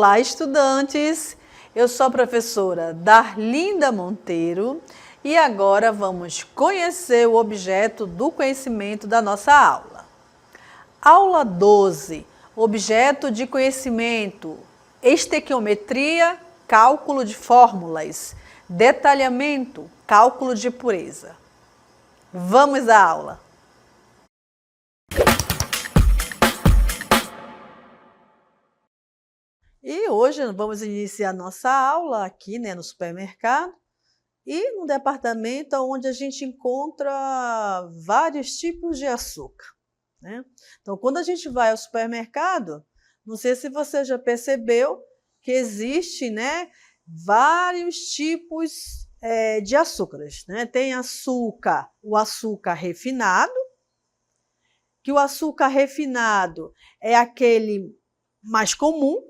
Olá, estudantes! Eu sou a professora Darlinda Monteiro e agora vamos conhecer o objeto do conhecimento da nossa aula. Aula 12, objeto de conhecimento, estequiometria, cálculo de fórmulas, detalhamento, cálculo de pureza. Vamos à aula! E hoje vamos iniciar nossa aula aqui, no supermercado e no departamento onde a gente encontra vários tipos de açúcar, né? Então, quando a gente vai ao supermercado, não sei se você já percebeu que existe, vários tipos de açúcares, né? Tem açúcar, o açúcar refinado, que o açúcar refinado é aquele mais comum.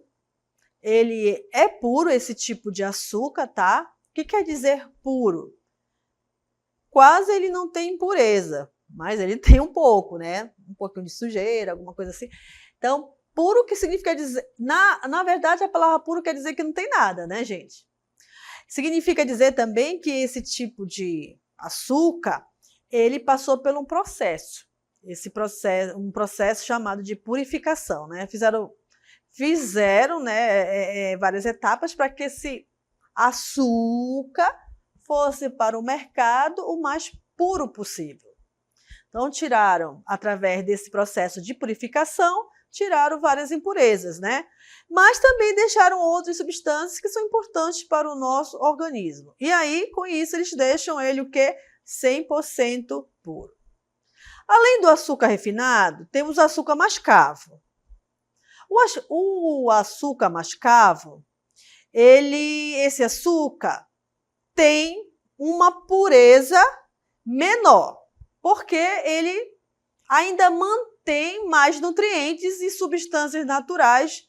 Ele é puro, esse tipo de açúcar, tá? O que quer dizer puro? Quase ele não tem impureza, mas ele tem um pouco, né? Um pouquinho de sujeira, alguma coisa assim. Então, puro que significa dizer... Na verdade, a palavra puro quer dizer que não tem nada, né, gente? Significa dizer também que esse tipo de açúcar, ele passou por um processo. Um processo chamado de purificação, né? Fizeram várias etapas para que esse açúcar fosse para o mercado o mais puro possível. Então, tiraram, através desse processo de purificação, tiraram várias impurezas, né? Mas também deixaram outras substâncias que são importantes para o nosso organismo. E aí, com isso, eles deixam ele o quê? 100% puro. Além do açúcar refinado, temos o açúcar mascavo. O açúcar mascavo, esse açúcar tem uma pureza menor, porque ele ainda mantém mais nutrientes e substâncias naturais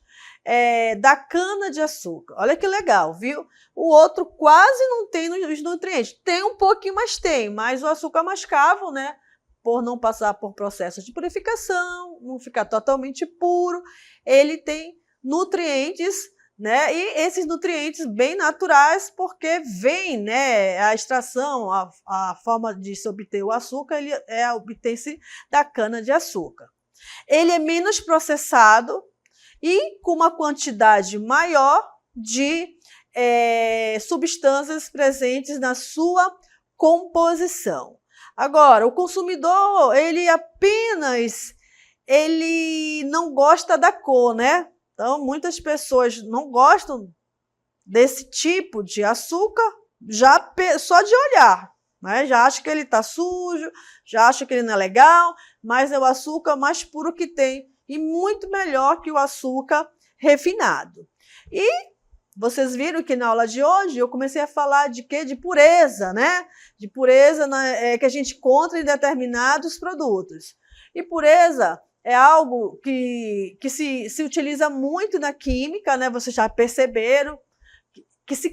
da cana-de-açúcar. Olha que legal, viu? O outro quase não tem os nutrientes. Tem um pouquinho, mas o açúcar mascavo, né? Por não passar por processos de purificação, não ficar totalmente puro, ele tem nutrientes, né? E esses nutrientes bem naturais, porque vem, né, a extração, a forma de se obter o açúcar, ele obtém-se da cana-de-açúcar. Ele é menos processado e com uma quantidade maior de substâncias presentes na sua composição. Agora, o consumidor, ele não gosta da cor, né? Então, muitas pessoas não gostam desse tipo de açúcar só de olhar, né? Já acha que ele está sujo, já acha que ele não é legal, mas é o açúcar mais puro que tem e muito melhor que o açúcar refinado. E vocês viram que na aula de hoje eu comecei a falar de quê? De pureza, né? De pureza que a gente encontra em determinados produtos. E pureza é algo que se utiliza muito na química, né? Vocês já perceberam que se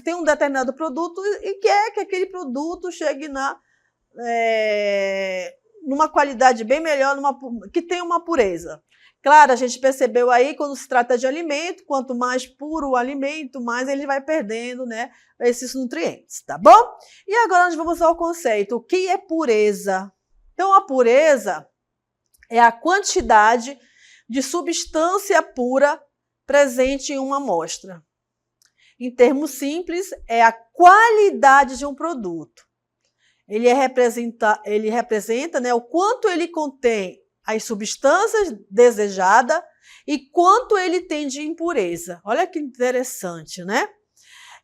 tem um determinado produto e quer que aquele produto chegue numa qualidade bem melhor, que tenha uma pureza. Claro, a gente percebeu aí, quando se trata de alimento, quanto mais puro o alimento, mais ele vai perdendo, né, esses nutrientes, tá bom? E agora nós vamos ao conceito. O que é pureza? Então, a pureza é a quantidade de substância pura presente em uma amostra. Em termos simples, é a qualidade de um produto. Ele representa, né, o quanto ele contém as substâncias desejadas e quanto ele tem de impureza. Olha que interessante, né?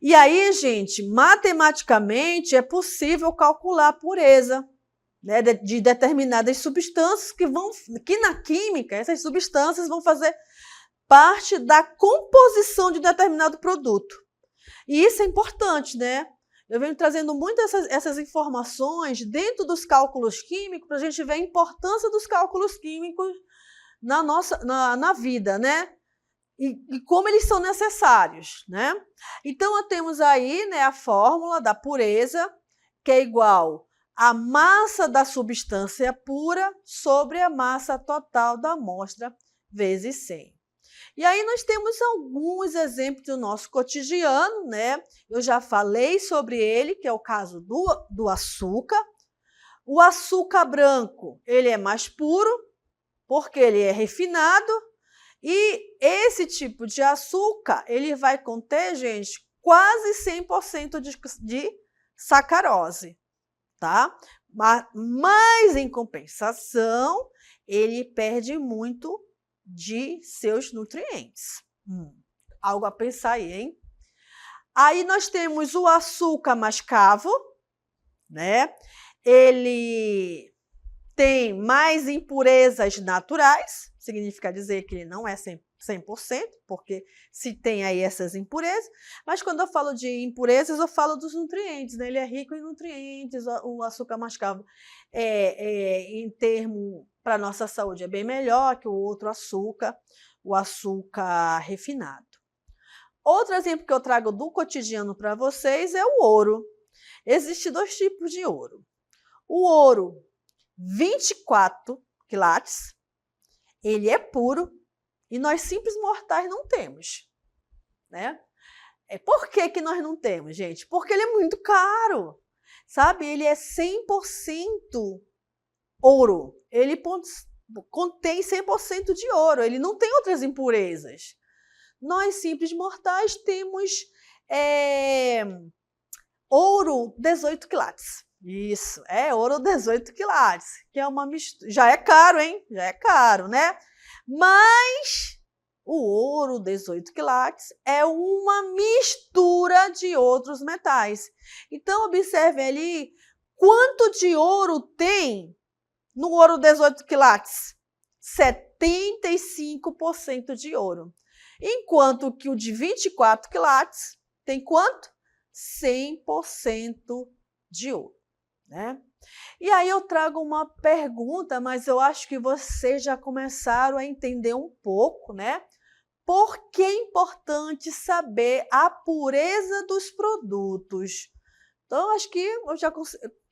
E aí, gente, matematicamente é possível calcular a pureza, né, de determinadas substâncias que na química, essas substâncias vão fazer parte da composição de determinado produto. E isso é importante, né? Eu venho trazendo muito essas informações dentro dos cálculos químicos para a gente ver a importância dos cálculos químicos na vida, né? E como eles são necessários, né? Então, nós temos aí, né, a fórmula da pureza, que é igual a massa da substância pura sobre a massa total da amostra vezes 100. E aí nós temos alguns exemplos do nosso cotidiano, né? Eu já falei sobre ele, que é o caso do açúcar. O açúcar branco, ele é mais puro, porque ele é refinado, e esse tipo de açúcar, ele vai conter, gente, quase 100% de sacarose, tá? Mas, em compensação, ele perde muito de seus nutrientes. Algo a pensar aí, hein? Aí nós temos o açúcar mascavo, né? Ele tem mais impurezas naturais, significa dizer que ele não é 100%, porque se tem aí essas impurezas, mas quando eu falo de impurezas, eu falo dos nutrientes, né? Ele é rico em nutrientes, o açúcar mascavo em termo para a nossa saúde é bem melhor que o outro açúcar, o açúcar refinado. Outro exemplo que eu trago do cotidiano para vocês é o ouro. Existem dois tipos de ouro. O ouro 24 quilates, ele é puro e nós simples mortais não temos, né? Por que nós não temos, gente? Porque ele é muito caro, sabe? Ele é 100% ouro, ele contém 100% de ouro, ele não tem outras impurezas. Nós simples mortais temos ouro 18 quilates. Isso, é ouro 18 quilates, que é uma mistura. Já é caro, hein? Já é caro, né? Mas o ouro 18 quilates é uma mistura de outros metais. Então, observe ali quanto de ouro tem no ouro 18 quilates. 75% de ouro. Enquanto que o de 24 quilates tem quanto? 100% de ouro. Né? E aí eu trago uma pergunta, mas eu acho que vocês já começaram a entender um pouco, né? Por que é importante saber a pureza dos produtos? Então, acho que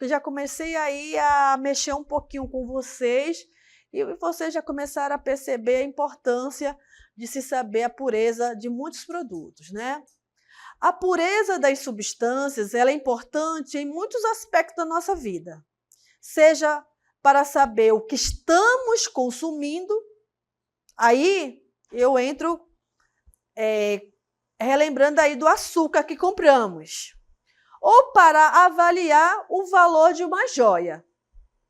eu já comecei aí a mexer um pouquinho com vocês e vocês já começaram a perceber a importância de se saber a pureza de muitos produtos, né? A pureza das substâncias ela é importante em muitos aspectos da nossa vida, seja para saber o que estamos consumindo, aí eu entro relembrando aí do açúcar que compramos, ou para avaliar o valor de uma joia,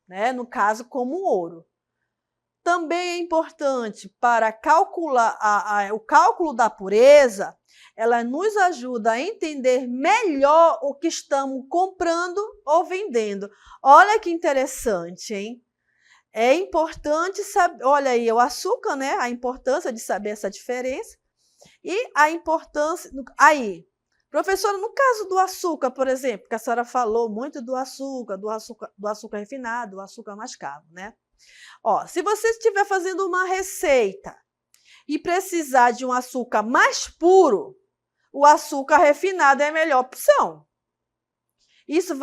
né? No caso como o ouro. Também é importante para calcular o cálculo da pureza, ela nos ajuda a entender melhor o que estamos comprando ou vendendo. Olha que interessante, hein? É importante saber, olha aí, o açúcar, né? A importância de saber essa diferença e a importância... Aí, professora, no caso do açúcar, por exemplo, que a senhora falou muito do açúcar refinado, do açúcar mascavo, né? Ó, se você estiver fazendo uma receita e precisar de um açúcar mais puro, o açúcar refinado é a melhor opção. Isso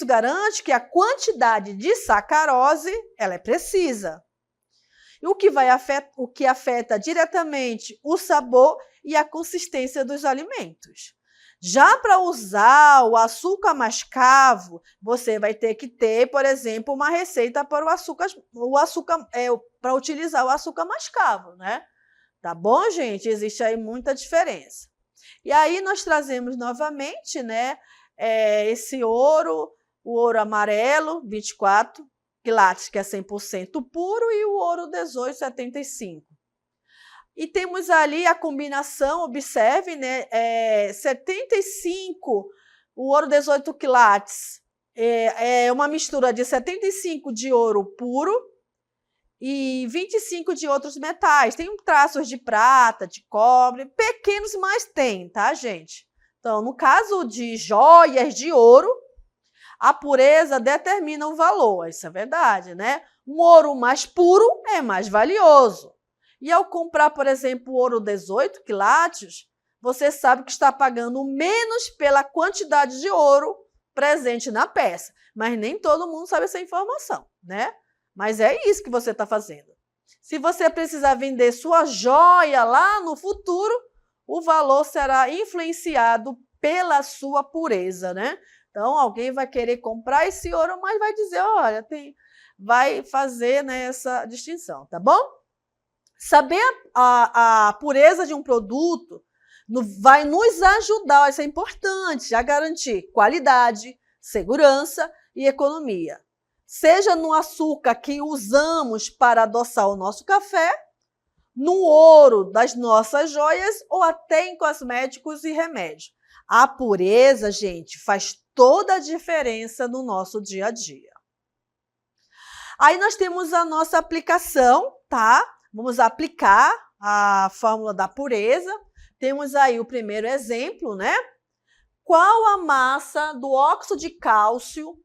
garante que a quantidade de sacarose ela é precisa. E o que afeta diretamente o sabor e a consistência dos alimentos. Já para usar o açúcar mascavo, você vai ter que ter, por exemplo, uma receita para para utilizar o açúcar mascavo, né? Tá bom, gente? Existe aí muita diferença. E aí nós trazemos novamente, né, esse ouro, o ouro amarelo, 24 quilates, que é 100% puro, e o ouro 1875. E temos ali a combinação, observe, né, 75, o ouro 18 quilates, é uma mistura de 75 de ouro puro e 25 de outros metais. Tem traços de prata, de cobre, pequenos, mas tem, tá, gente? Então, no caso de joias de ouro, a pureza determina o valor, isso é verdade, né? Um ouro mais puro é mais valioso. E ao comprar, por exemplo, o ouro 18 quilates, você sabe que está pagando menos pela quantidade de ouro presente na peça. Mas nem todo mundo sabe essa informação, né? Mas é isso que você está fazendo. Se você precisar vender sua joia lá no futuro, o valor será influenciado pela sua pureza, né? Então, alguém vai querer comprar esse ouro, mas vai dizer, olha, vai fazer, né, essa distinção, tá bom? Saber a pureza de um produto vai nos ajudar, isso é importante, a garantir qualidade, segurança e economia. Seja no açúcar que usamos para adoçar o nosso café, no ouro das nossas joias ou até em cosméticos e remédios. A pureza, gente, faz toda a diferença no nosso dia a dia. Aí nós temos a nossa aplicação, tá? Vamos aplicar a fórmula da pureza. Temos aí o primeiro exemplo, né? Qual a massa do óxido de cálcio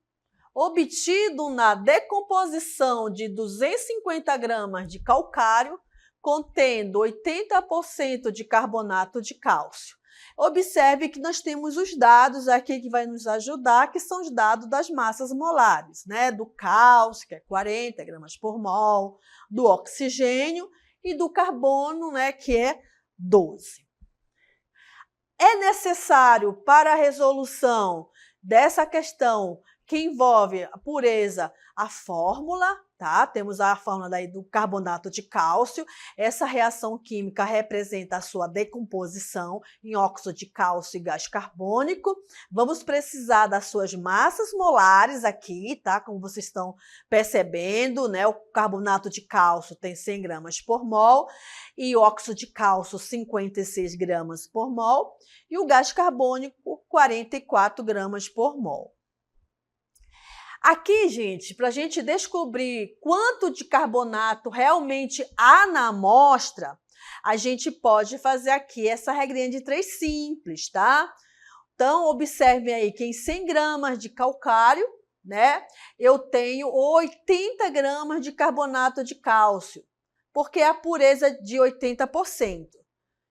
obtido na decomposição de 250 gramas de calcário contendo 80% de carbonato de cálcio? Observe que nós temos os dados aqui que vai nos ajudar, que são os dados das massas molares, né? Do cálcio, que é 40 gramas por mol, do oxigênio e do carbono, né? Que é 12. É necessário para a resolução dessa questão que envolve a pureza, a fórmula, tá? Temos a fórmula daí do carbonato de cálcio. Essa reação química representa a sua decomposição em óxido de cálcio e gás carbônico. Vamos precisar das suas massas molares aqui, tá? Como vocês estão percebendo, né? O carbonato de cálcio tem 100 gramas por mol e o óxido de cálcio 56 gramas por mol e o gás carbônico 44 gramas por mol. Aqui, gente, para a gente descobrir quanto de carbonato realmente há na amostra, a gente pode fazer aqui essa regrinha de 3 simples, tá? Então, observem aí que em 100 gramas de calcário, né, eu tenho 80 gramas de carbonato de cálcio, porque é a pureza de 80%.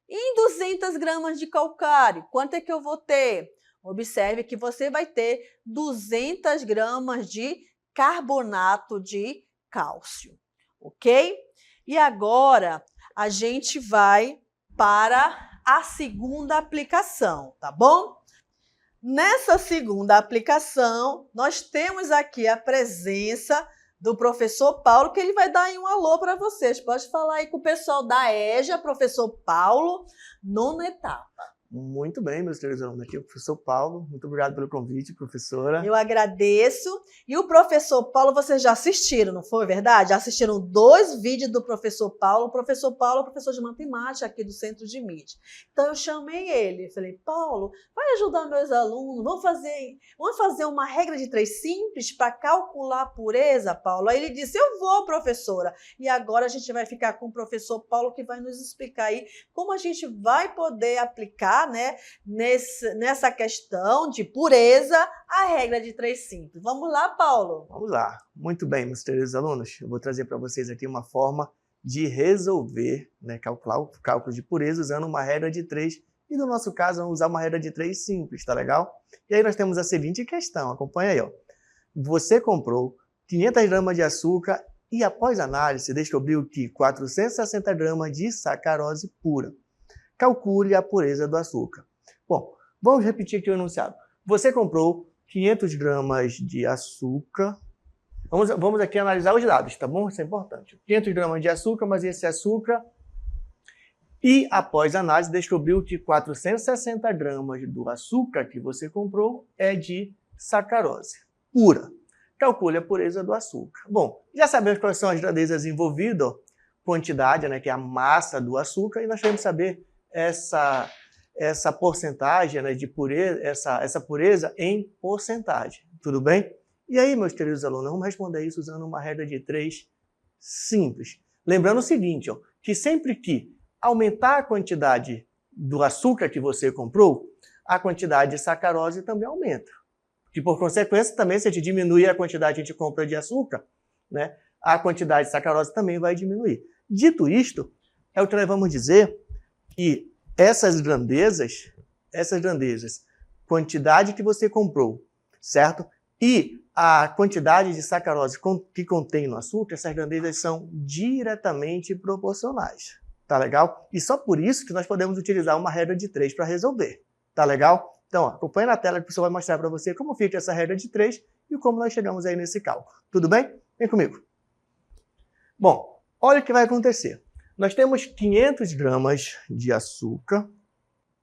E em 200 gramas de calcário, quanto é que eu vou ter? Observe que você vai ter 200 gramas de carbonato de cálcio, ok? E agora a gente vai para a segunda aplicação, tá bom? Nessa segunda aplicação, nós temos aqui a presença do professor Paulo, que ele vai dar aí um alô para vocês. Pode falar aí com o pessoal da EJA, professor Paulo, nona etapa. Muito bem, meus queridos alunos. Aqui é o professor Paulo. Muito obrigado pelo convite, professora. Eu agradeço. E o professor Paulo, vocês já assistiram, não foi verdade? Já assistiram 2 vídeos do professor Paulo. O professor Paulo é professor de matemática aqui do Centro de Mídia. Então, eu chamei ele. Falei, Paulo, vai ajudar meus alunos. Vamos fazer uma regra de 3 simples para calcular a pureza, Paulo? Aí ele disse, eu vou, professora. E agora a gente vai ficar com o professor Paulo, que vai nos explicar aí como a gente vai poder aplicar, né, nessa questão de pureza, a regra de 3 simples. Vamos lá, Paulo? Vamos lá. Muito bem, meus queridos alunos. Eu vou trazer para vocês aqui uma forma de resolver, né, calcular o cálculo de pureza usando uma regra de 3. E no nosso caso, vamos usar uma regra de 3 simples, tá legal? E aí nós temos a seguinte questão. Acompanha aí, ó. Você comprou 500 gramas de açúcar e após análise descobriu que 460 gramas de sacarose pura. Calcule a pureza do açúcar. Bom, vamos repetir aqui o enunciado. Você comprou 500 gramas de açúcar. Vamos aqui analisar os dados, tá bom? Isso é importante. 500 gramas de açúcar, mas esse açúcar... E após análise descobriu que 460 gramas do açúcar que você comprou é de sacarose pura. Calcule a pureza do açúcar. Bom, já sabemos quais são as grandezas envolvidas, ó, quantidade, né, que é a massa do açúcar, e nós temos que saber essa porcentagem, né, de pureza, essa pureza em porcentagem. Tudo bem? E aí, meus queridos alunos, vamos responder isso usando uma regra de 3 simples. Lembrando o seguinte, ó, que sempre que aumentar a quantidade do açúcar que você comprou, a quantidade de sacarose também aumenta. E por consequência, também, se a gente diminuir a quantidade que a gente compra de açúcar, né, a quantidade de sacarose também vai diminuir. Dito isto, é o que nós vamos dizer que essas grandezas, quantidade que você comprou, certo? E a quantidade de sacarose que contém no açúcar, essas grandezas são diretamente proporcionais. Tá legal? E só por isso que nós podemos utilizar uma regra de 3 para resolver. Tá legal? Então, ó, acompanha na tela que o professor vai mostrar para você como fica essa regra de 3 e como nós chegamos aí nesse cálculo. Tudo bem? Vem comigo. Bom, olha o que vai acontecer. Nós temos 500 gramas de açúcar.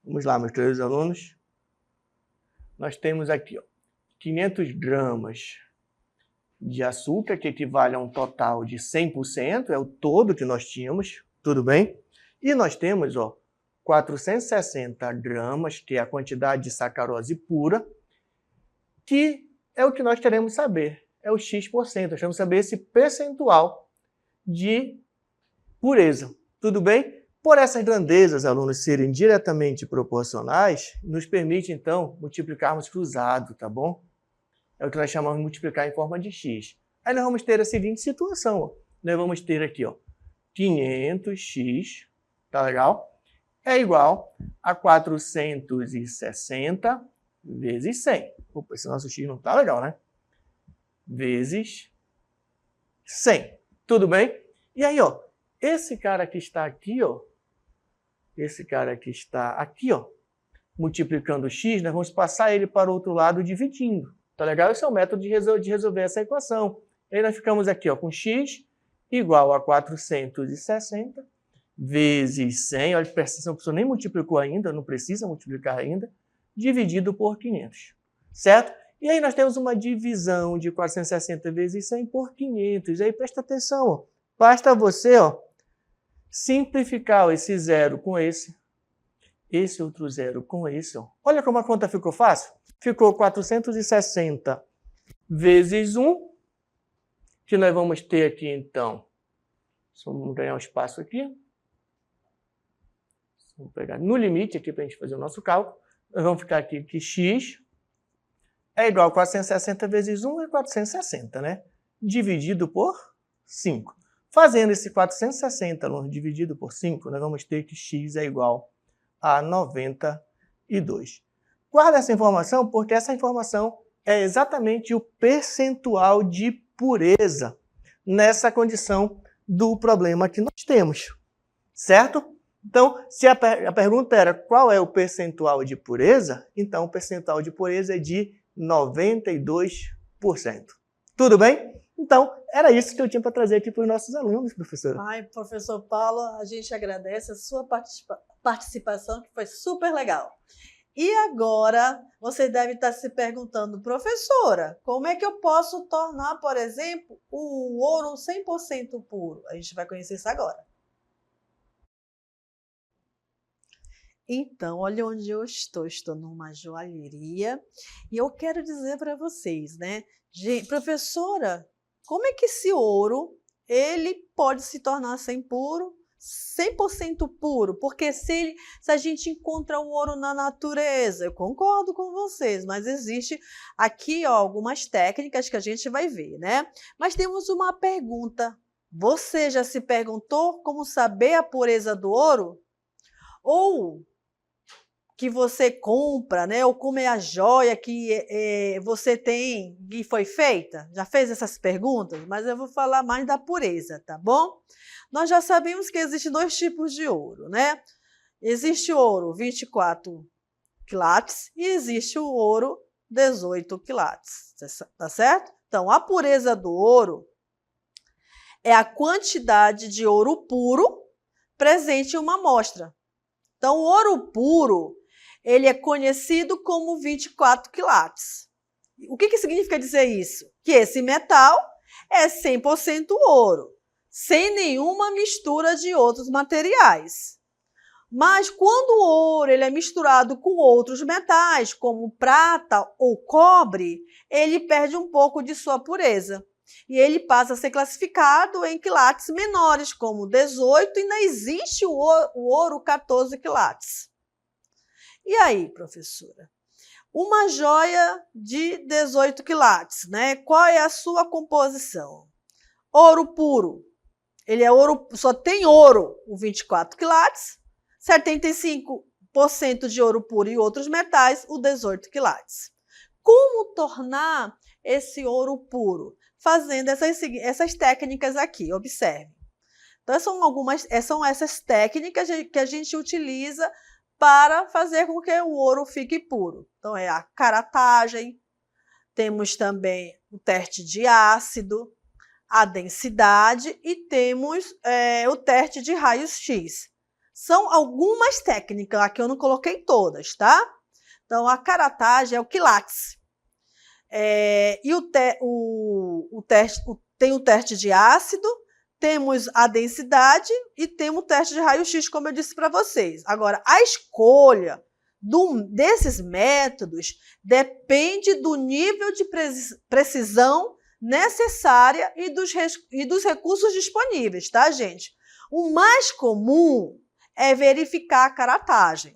Vamos lá, meus queridos alunos. Nós temos aqui, ó, 500 gramas de açúcar, que equivale a um total de 100%, é o todo que nós tínhamos, tudo bem? E nós temos, ó, 460 gramas, que é a quantidade de sacarose pura, que é o que nós queremos saber, é o X%. Nós queremos saber esse percentual de pureza, tudo bem? Por essas grandezas, alunos, serem diretamente proporcionais, nos permite, então, multiplicarmos cruzado, tá bom? É o que nós chamamos de multiplicar em forma de X. Aí nós vamos ter a seguinte situação, ó. Nós vamos ter aqui, ó, 500x, tá legal? É igual a 460 vezes 100. Opa, esse nosso x não tá legal, né? Vezes 100. Tudo bem? E aí, ó, esse cara que está aqui, ó, multiplicando x, nós vamos passar ele para o outro lado dividindo. Tá legal? Esse é o método de resolver essa equação. Aí nós ficamos aqui, ó, com x igual a 460 vezes 100, olha, presta atenção, a pessoa nem multiplicou ainda, não precisa multiplicar ainda, dividido por 500, certo? E aí nós temos uma divisão de 460 vezes 100 por 500, aí presta atenção, ó, basta você, ó, simplificar esse zero com esse outro zero com esse, ó. Olha como a conta ficou fácil, ficou 460 vezes 1, que nós vamos ter aqui, então, vamos ganhar um espaço aqui. Vamos pegar no limite aqui para a gente fazer o nosso cálculo. Nós vamos ficar aqui que x é igual a 460 vezes 1 é 460, né? Dividido por 5. Fazendo esse 460 dividido por 5, nós vamos ter que x é igual a 92. Guarda essa informação porque essa informação é exatamente o percentual de pureza nessa condição do problema que nós temos, certo? Então, se a pergunta era qual é o percentual de pureza, então o percentual de pureza é de 92%. Tudo bem? Então, era isso que eu tinha para trazer aqui para os nossos alunos, professora. Ai, professor Paulo, a gente agradece a sua participação, que foi super legal. E agora, você deve estar se perguntando, professora, como é que eu posso tornar, por exemplo, o ouro 100% puro? A gente vai conhecer isso agora. Então, olha onde eu estou numa joalheria e eu quero dizer para vocês, né? Gente, professora, como é que esse ouro ele pode se tornar 100% puro? Porque se a gente encontra o ouro na natureza, eu concordo com vocês, mas existe aqui, ó, algumas técnicas que a gente vai ver, né? Mas temos uma pergunta. Você já se perguntou como saber a pureza do ouro? Ou que você compra, né? Ou como é a joia que você tem e foi feita? Já fez essas perguntas? Mas eu vou falar mais da pureza, tá bom? Nós já sabemos que existem dois tipos de ouro, né? Existe o ouro 24 quilates e existe o ouro 18 quilates, tá certo? Então, a pureza do ouro é a quantidade de ouro puro presente em uma amostra. Então, o ouro puro, ele é conhecido como 24 quilates. O que significa dizer isso? Que esse metal é 100% ouro, sem nenhuma mistura de outros materiais. Mas quando o ouro ele é misturado com outros metais, como prata ou cobre, ele perde um pouco de sua pureza. E ele passa a ser classificado em quilates menores, como 18, e ainda existe o ouro 14 quilates. E aí, professora? Uma joia de 18 quilates, né? Qual é a sua composição? Ouro puro. Ele é ouro, só tem ouro, o 24 quilates, 75% de ouro puro e outros metais, o 18 quilates. Como tornar esse ouro puro? Fazendo essas técnicas aqui, observe. Então, são essas técnicas que a gente utiliza para fazer com que o ouro fique puro. Então, é a caratagem, temos também o teste de ácido, a densidade e temos o teste de raios-x. São algumas técnicas, aqui eu não coloquei todas, tá? Então, a caratagem é o quilate. Tem o teste de ácido, temos a densidade e temos o teste de raio-x, como eu disse para vocês. Agora, a escolha desses métodos depende do nível de precisão necessária e dos recursos disponíveis, tá, gente? O mais comum é verificar a caratagem.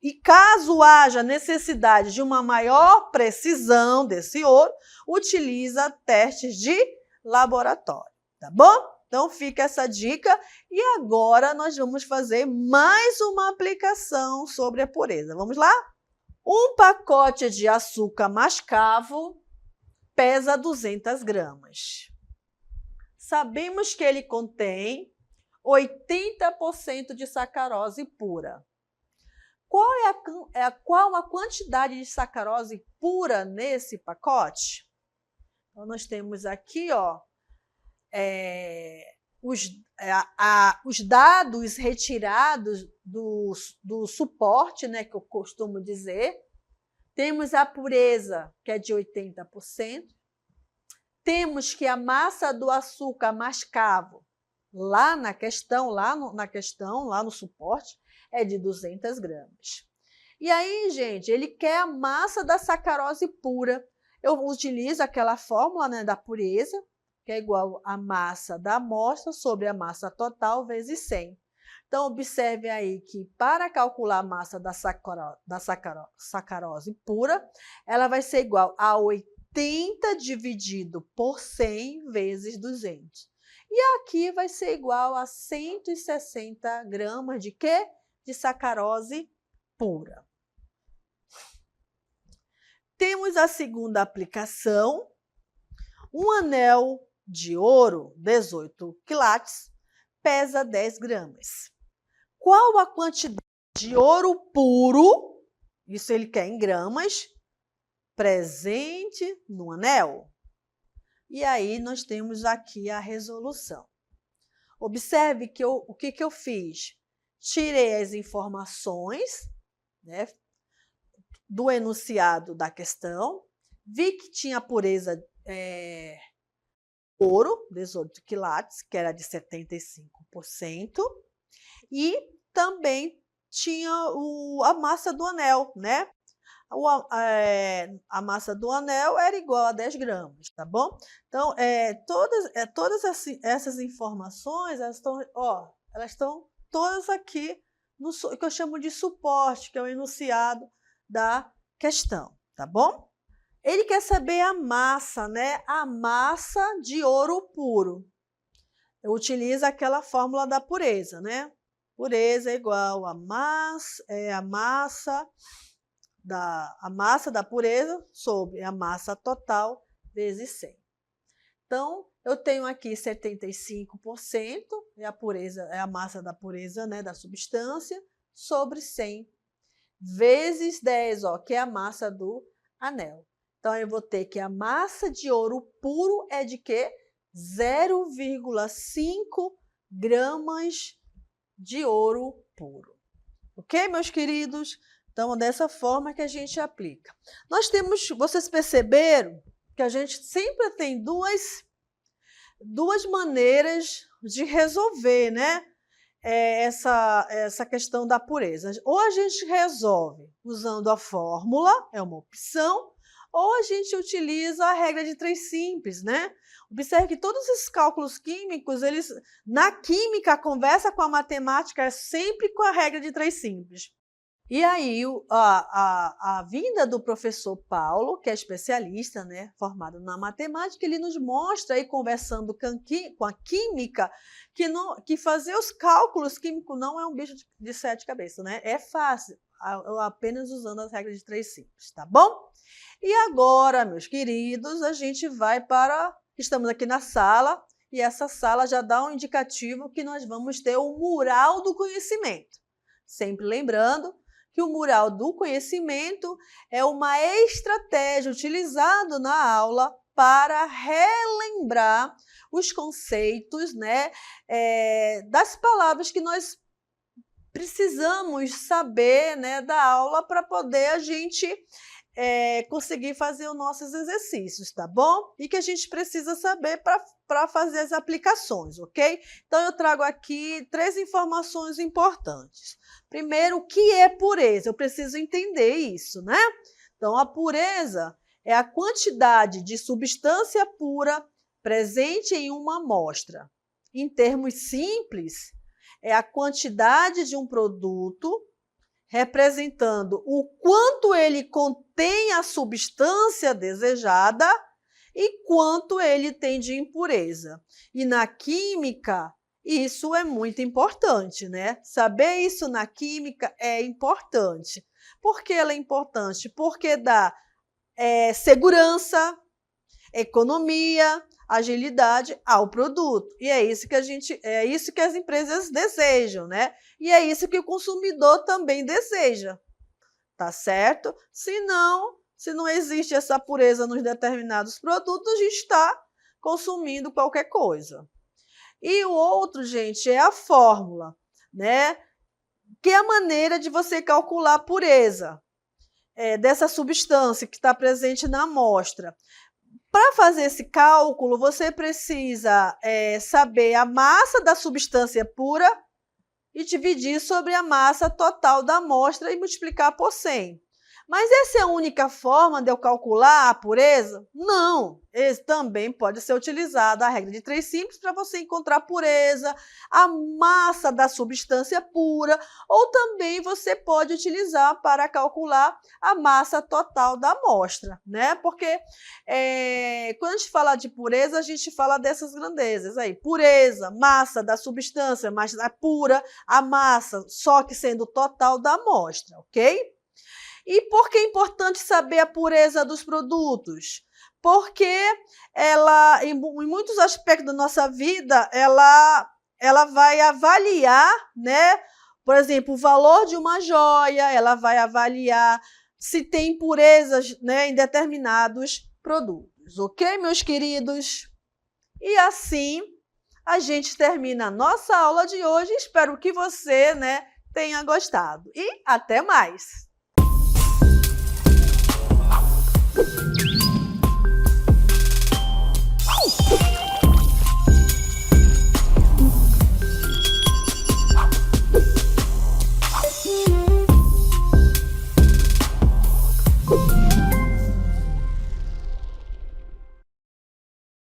E caso haja necessidade de uma maior precisão desse ouro, utiliza testes de laboratório, tá bom? Então, fica essa dica. E agora nós vamos fazer mais uma aplicação sobre a pureza. Vamos lá? Um pacote de açúcar mascavo pesa 200 gramas. Sabemos que ele contém 80% de sacarose pura. Qual a quantidade de sacarose pura nesse pacote? Então, nós temos aqui, ó, os dados retirados do suporte, né, que eu costumo dizer. Temos a pureza, que é de 80%. Temos que a massa do açúcar mascavo, lá no suporte, é de 200 gramas. E aí, gente, ele quer a massa da sacarose pura. Eu utilizo aquela fórmula, né, da pureza, que é igual a massa da amostra sobre a massa total vezes 100. Então, observe aí que para calcular a massa da sacarose pura, ela vai ser igual a 80 dividido por 100 vezes 200. E aqui vai ser igual a 160 gramas de quê? De sacarose pura. Temos a segunda aplicação. Um anel de ouro, 18 quilates, pesa 10 gramas. Qual a quantidade de ouro puro, isso ele quer em gramas, presente no anel? E aí nós temos aqui a resolução. Observe que o que eu fiz? Tirei as informações, né, do enunciado da questão, vi que tinha pureza ouro, 18 quilates, que era de 75%, e também tinha a massa do anel, né? A massa do anel era igual a 10 gramas, tá bom? Então, todas essas informações, elas estão todas aqui no que eu chamo de suporte, que é o enunciado da questão, tá bom? Ele quer saber a massa, né? A massa de ouro puro. Eu utilizo aquela fórmula da pureza, né? Pureza é igual a massa da pureza sobre a massa total vezes 100. Então, eu tenho aqui 75%, é a massa da pureza, né, da substância, sobre 100, vezes 10, ó, que é a massa do anel. Então, eu vou ter que a massa de ouro puro é de quê? 0,5 gramas de ouro puro. Ok, meus queridos? Então, dessa forma que a gente aplica. Vocês perceberam que a gente sempre tem duas maneiras de resolver, né? Essa questão da pureza. Ou a gente resolve usando a fórmula, é uma opção, ou a gente utiliza a regra de 3 simples, né? Observe que todos esses cálculos químicos, na química, a conversa com a matemática é sempre com a regra de 3 simples. E aí, a vinda do professor Paulo, que é especialista, né, formado na matemática, ele nos mostra, aí, conversando com a química, que fazer os cálculos químicos não é um bicho de 7 cabeças, né? É fácil. apenas usando as regras de 3 simples, tá bom? E agora, meus queridos, a gente vai para... Estamos aqui na sala, e essa sala já dá um indicativo que nós vamos ter o mural do conhecimento. Sempre lembrando que o mural do conhecimento é uma estratégia utilizada na aula para relembrar os conceitos, né, das palavras que nós precisamos saber, né, da aula para poder a gente conseguir fazer os nossos exercícios, tá bom? E que a gente precisa saber para fazer as aplicações, ok? Então, eu trago aqui 3 informações importantes. Primeiro, o que é pureza? Eu preciso entender isso, né? Então, a pureza é a quantidade de substância pura presente em uma amostra. Em termos simples, é a quantidade de um produto representando o quanto ele contém a substância desejada e quanto ele tem de impureza. E na química, isso é muito importante, né? Saber isso na química é importante. Por que ela é importante? Porque dá segurança, economia, agilidade ao produto. E é isso que as empresas desejam, né? E é isso que o consumidor também deseja, tá certo? Se não existe essa pureza nos determinados produtos, a gente está consumindo qualquer coisa. E o outro, gente, é a fórmula, né? Que é a maneira de você calcular a pureza dessa substância que está presente na amostra. Para fazer esse cálculo, você precisa saber a massa da substância pura e dividir sobre a massa total da amostra e multiplicar por 100. Mas essa é a única forma de eu calcular a pureza? Não, também pode ser utilizada a regra de 3 simples para você encontrar a pureza, a massa da substância pura, ou também você pode utilizar para calcular a massa total da amostra, né? Porque quando a gente fala de pureza, a gente fala dessas grandezas aí, pureza, massa da substância, massa pura, a massa, só que sendo o total da amostra, ok? E por que é importante saber a pureza dos produtos? Porque ela, em muitos aspectos da nossa vida, ela vai avaliar, né? Por exemplo, o valor de uma joia, ela vai avaliar se tem impurezas, né, em determinados produtos. Ok, meus queridos? E assim a gente termina a nossa aula de hoje. Espero que você, né, tenha gostado. E até mais!